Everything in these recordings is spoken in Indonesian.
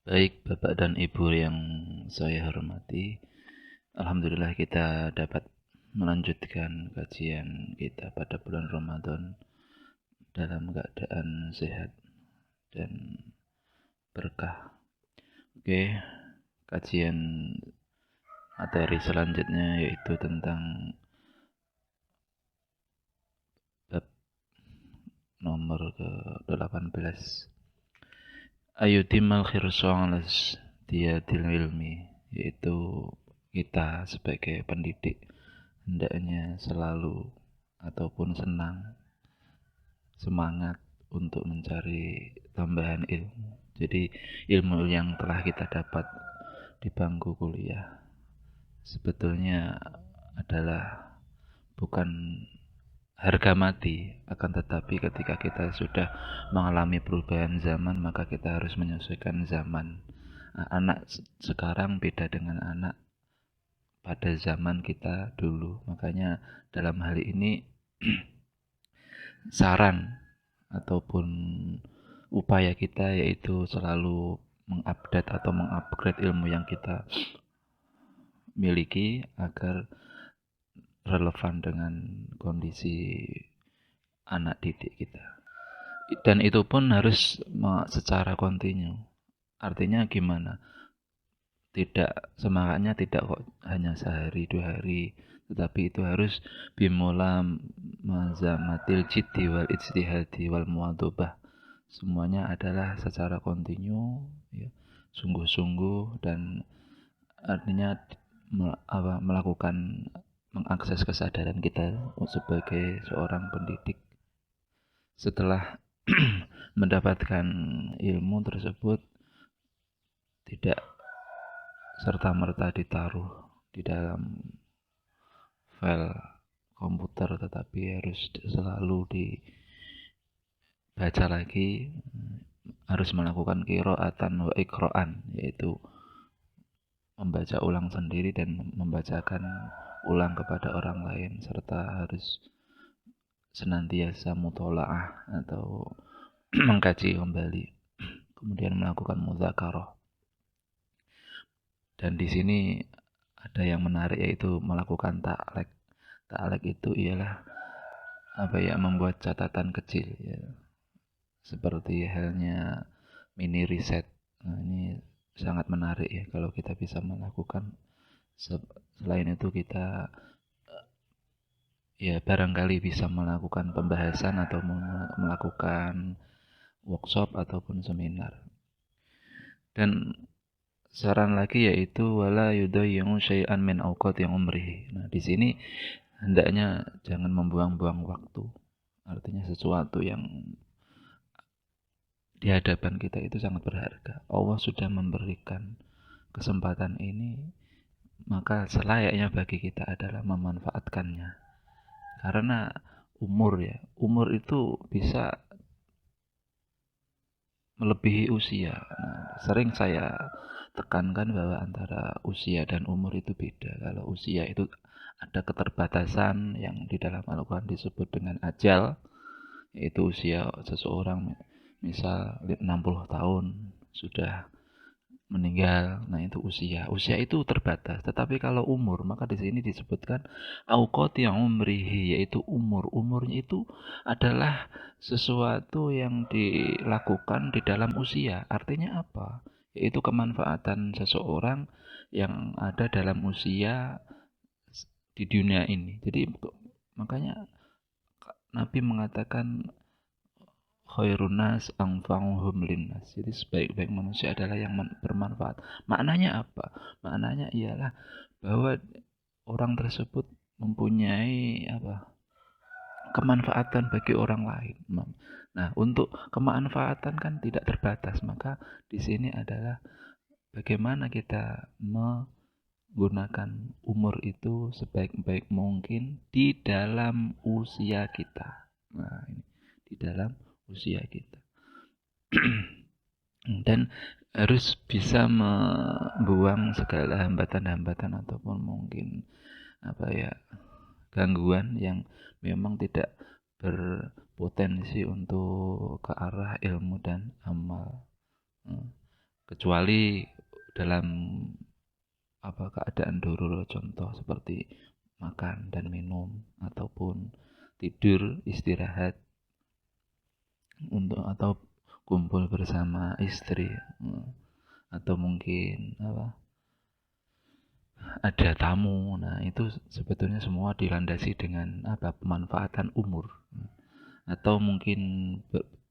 Baik, Bapak dan Ibu yang saya hormati, alhamdulillah kita dapat melanjutkan kajian kita pada bulan Ramadan dalam keadaan sehat dan berkah. Oke, kajian materi selanjutnya yaitu tentang bab nomor ke-18. Ayutimal khirso'alas diyadil ilmi, yaitu kita sebagai pendidik hendaknya selalu ataupun senang, semangat untuk mencari tambahan ilmu. Jadi ilmu yang telah kita dapat di bangku kuliah sebetulnya adalah bukan harga mati, akan tetapi ketika kita sudah mengalami perubahan zaman, maka kita harus menyesuaikan zaman. Anak sekarang beda dengan anak pada zaman kita dulu. Makanya dalam hal ini saran ataupun upaya kita yaitu selalu mengupdate atau mengupgrade ilmu yang kita miliki agar relevan dengan kondisi anak didik kita. Dan itu pun harus secara kontinu. Artinya gimana? Tidak, semangatnya tidak kok hanya sehari 2 hari, tetapi itu harus bimula mazamatil jiddi wal ijtihadi wal muadobah. Semuanya adalah secara kontinu, ya, sungguh-sungguh, dan artinya melakukan mengakses kesadaran kita sebagai seorang pendidik. Setelah mendapatkan ilmu tersebut, tidak serta-merta ditaruh di dalam file komputer, tetapi harus selalu dibaca lagi, harus melakukan qiraatan wa iqra'an, yaitu membaca ulang sendiri dan membacakan ulang kepada orang lain, serta harus senantiasa mutola'ah atau mengkaji kembali, kemudian melakukan mudzakarah. Dan di sini ada yang menarik yaitu melakukan ta'lek. Ta'lek itu ialah membuat catatan kecil, ya. Seperti halnya mini riset. Nah, ini sangat menarik ya kalau kita bisa melakukan. Selain itu kita ya barangkali bisa melakukan pembahasan atau melakukan workshop ataupun seminar. Dan saran lagi yaitu wala yudayyi'u syai'an min awqati umrihi. Nah, di sini hendaknya jangan membuang-buang waktu. Artinya sesuatu yang di hadapan kita itu sangat berharga. Allah sudah memberikan kesempatan ini, maka selayaknya bagi kita adalah memanfaatkannya. Karena umur itu bisa melebihi usia. Nah, sering saya tekankan bahwa antara usia dan umur itu beda. Kalau usia itu ada keterbatasan yang di dalam Al-Quran disebut dengan ajal, yaitu usia seseorang misal 60 tahun sudah meninggal. Nah, itu usia. Usia itu terbatas. Tetapi kalau umur, maka di sini disebutkan auqati umrihi, yaitu umur. Umurnya itu adalah sesuatu yang dilakukan di dalam usia. Artinya apa? Yaitu kemanfaatan seseorang yang ada dalam usia di dunia ini. Jadi makanya Nabi mengatakan khairun nas anfa'uhum linnas. Jadi sebaik-baik manusia adalah yang bermanfaat. Maknanya apa? Maknanya ialah bahwa orang tersebut mempunyai kemanfaatan bagi orang lain. Nah, untuk kemanfaatan kan tidak terbatas. Maka di sini adalah bagaimana kita menggunakan umur itu sebaik-baik mungkin di dalam usia kita. Nah, ini di dalam usia kita. Dan harus bisa membuang segala hambatan-hambatan ataupun mungkin gangguan yang memang tidak berpotensi untuk ke arah ilmu dan amal. kecuali dalam keadaan darurat, contoh seperti makan dan minum ataupun tidur istirahat atau kumpul bersama istri, atau mungkin ada tamu. Nah, itu sebetulnya semua dilandasi dengan pemanfaatan umur. Atau mungkin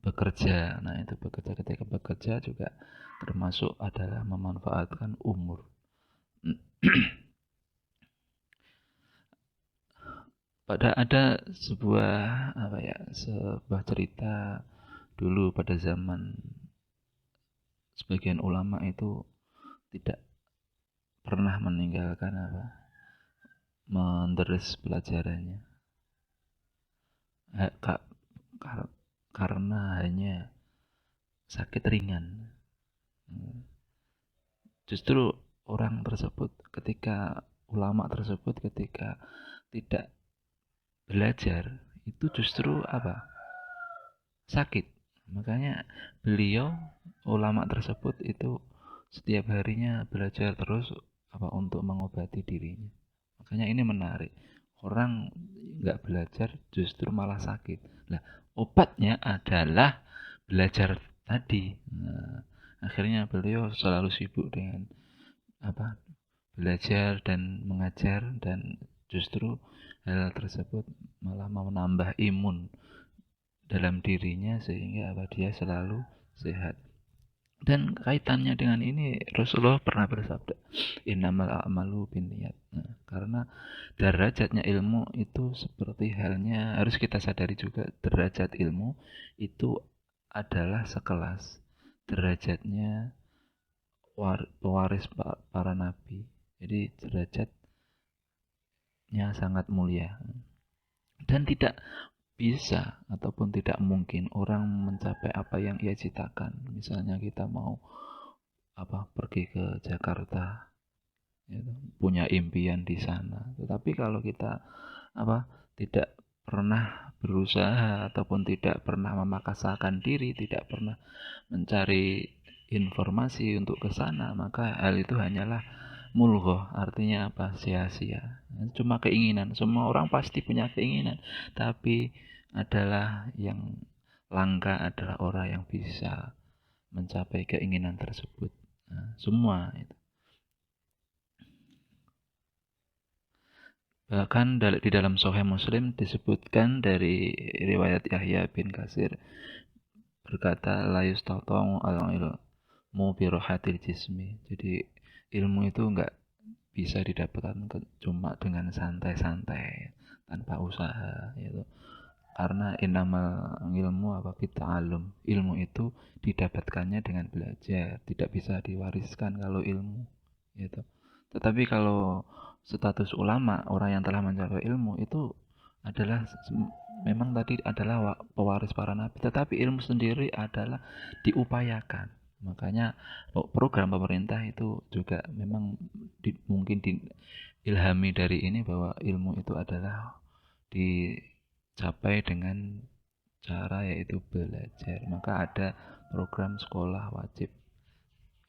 bekerja. Nah, itu bekerja, ketika bekerja juga termasuk adalah memanfaatkan umur. Ada sebuah cerita dulu pada zaman sebagian ulama itu tidak pernah meninggalkan menderes pelajarannya, karena hanya sakit ringan. Justru ulama tersebut ketika tidak belajar itu justru sakit. Makanya ulama tersebut itu setiap harinya belajar terus untuk mengobati dirinya. Makanya ini menarik. Orang nggak belajar justru malah sakit. Nah, obatnya adalah belajar tadi. Nah, akhirnya beliau selalu sibuk dengan belajar dan mengajar, dan justru hal tersebut malah menambah imun dalam dirinya sehingga dia selalu sehat. Dan kaitannya dengan ini Rasulullah pernah bersabda, innamal a'malu binniyat. Nah, karena derajatnya ilmu itu seperti halnya, harus kita sadari juga, derajat ilmu itu adalah sekelas derajatnya pewaris para nabi. Jadi derajatnya sangat mulia, dan tidak bisa ataupun tidak mungkin orang mencapai apa yang ia citakan. Misalnya kita mau pergi ke Jakarta, ya, punya impian di sana. Tetapi kalau kita tidak pernah berusaha ataupun tidak pernah memaksakan diri, tidak pernah mencari informasi untuk ke sana, maka hal itu hanyalah mulghoh, artinya sia-sia. Cuma keinginan. Semua orang pasti punya keinginan, tapi adalah yang langka adalah orang yang bisa mencapai keinginan tersebut. Nah, semua itu. Bahkan di dalam Sahih Muslim disebutkan dari riwayat Yahya bin Katsir berkata, la yustata'u al-ilmu bi rahatil jismi. Jadi ilmu itu enggak bisa didapatkan cuma dengan santai-santai tanpa usaha, gitu. Karena innamal ilmu bita'allum. Ilmu itu didapatkannya dengan belajar, tidak bisa diwariskan kalau ilmu, gitu. Tetapi kalau status ulama, orang yang telah mencapai ilmu, itu adalah memang tadi adalah pewaris para nabi, tetapi ilmu sendiri adalah diupayakan. Makanya program pemerintah itu juga memang mungkin diilhami dari ini, bahwa ilmu itu adalah dicapai dengan cara yaitu belajar. Maka ada program sekolah wajib,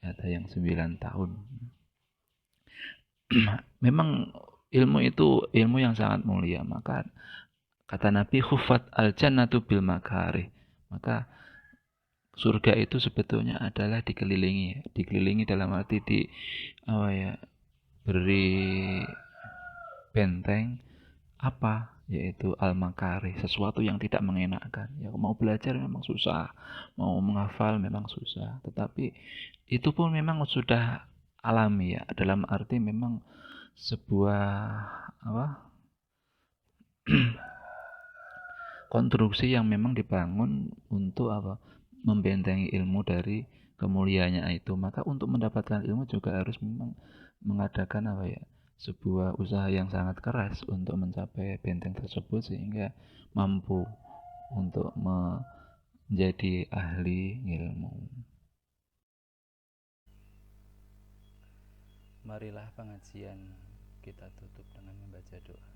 ada yang 9 tahun. Memang ilmu itu ilmu yang sangat mulia. Maka kata Nabi, khufat al-jannatu bil makarih. Maka surga itu sebetulnya adalah dikelilingi dalam arti beri benteng yaitu al-makarih, sesuatu yang tidak mengenakan. Ya, mau belajar memang susah, mau menghafal memang susah, tetapi itu pun memang sudah alami, ya, dalam arti memang sebuah konstruksi yang memang dibangun untuk membentengi ilmu dari kemuliaannya itu. Maka untuk mendapatkan ilmu juga harus memang mengadakan sebuah usaha yang sangat keras untuk mencapai benteng tersebut, sehingga mampu untuk menjadi ahli ilmu. Marilah pengajian kita tutup dengan membaca doa.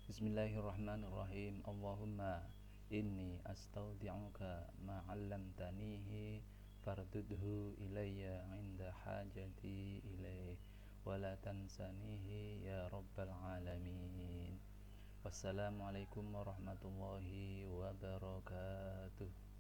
Bismillahirrahmanirrahim. Allahumma inni astaudi'uka ma 'allamtanihi fardudhu ilayya 'inda hajati ilaih wa la tansanihi ya rabbal alamin. Wassalamualaikum warahmatullahi wabarakatuh.